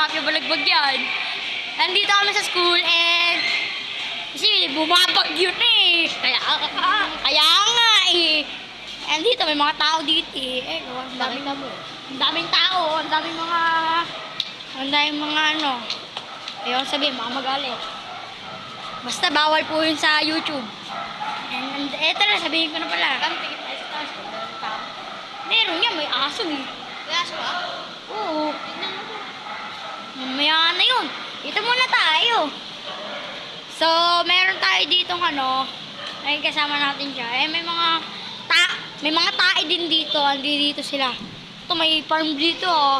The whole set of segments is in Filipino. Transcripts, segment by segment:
Mafia Balagbag yan. Nandito kami sa school and kasi bumabagyo na eh. Kaya nga eh. And dito may mga tao dito eh. Ang daming tao, ang daming mga ano. Ayaw sabihin, baka magalit. Basta bawal po yun sa YouTube. And eto na, sabihin ko na pala. Meron yan, may aso eh. May aso ba? Oo. Mamaya na yun. Dito muna tayo. So, meron tayo ditong ano, ay kasama natin siya. Eh, may mga tae din dito. Andi dito sila. Ito, may farm dito oh.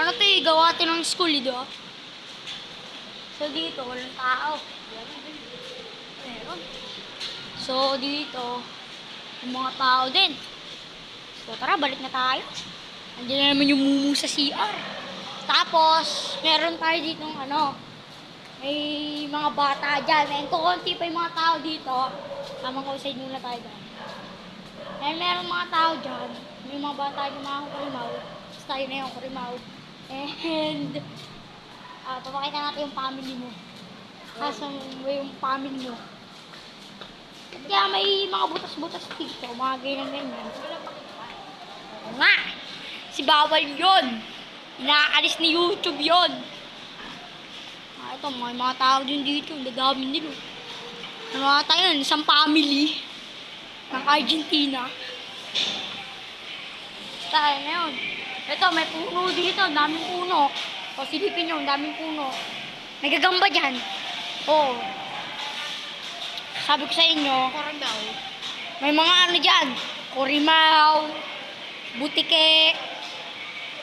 Ano to eh, gawa ito ng school dito. So, dito, walang tao. Meron. So, dito, may mga tao din. So, tara, balik na tayo. Andiyan na naman yung mumu sa CR. Tapos, meron tayo ditong ano, may mga bata dyan. May kukunti pa yung mga tao dito. Tamang outside muna tayo dyan. And meron mga tao dyan. May mga bata yung mga kurimaw. Tapos tayo na yung kurimaw. And, papakita natin yung family mo. Kaso, yung family mo. Kaya may mga butas-butas dito. Mga ganyan-ganyan. Oo nga! Si bawal yun! Inaalis ni YouTube yun! Ito, may mga tao din dito. Dadami nila. Ano ata yun? Isang family ng Argentina. Tayo na yun. Ito, may puno dito. Daming puno. O, silipin nyo, daming puno. May gagamba dyan. Oo. Sabi ko sa inyo, Korandaw. may mga ano dyan. Kurimaw, butike,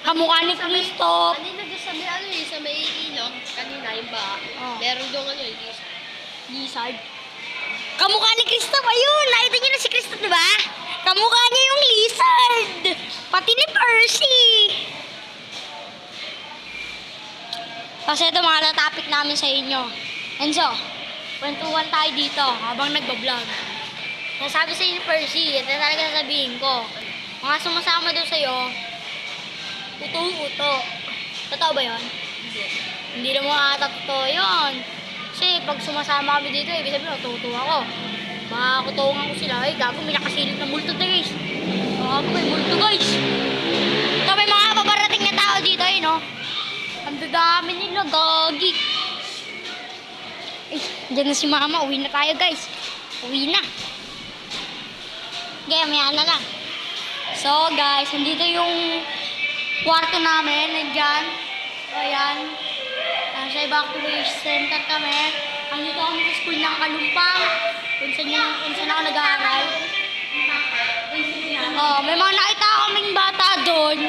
kamukha ni Cristo. Kanina doon sa may ano eh, sa may ilog. Kanina yung ba? Oh. Meron doon ano eh. Lizard. Kamukha ni Cristo pa yun. Nakita niyo na si Cristo, di ba? Kamukha niya yung lizard. Pati ni Percy. Kasi ito mga topic namin sa inyo. Enzo, kwentuhan tayo dito habang nagbablog. Nasabi sa inyo Percy, ito talaga sasabihin ko. Mga sumasama doon sa'yo, uto-uto. Totoo ba yun? Hindi. Hindi naman ata totoo yun. Kasi pag sumasama kami dito, ibig sabihin, uto-uto ako. Makakutungan ko sila, ay gago, may nakasilip na multo guys. Gago, may multo guys. Ito, may mga paparating na tao dito, eh, no? Ang dadami nila, gagi. Eh, dyan na si mama, uwi na tayo guys. Uwi na. Okay, maya na lang. So guys, nandito yung kwarto namin, nandyan. Ayan. Nasa evacuation center kami. Andito kami sa school ng Kalumpang. Kung saan ako nag-aaral. Oh, may mga nakita kaming bata doon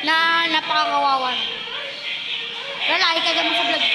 na napakakawawa. Lalaki ka naman sa vlog.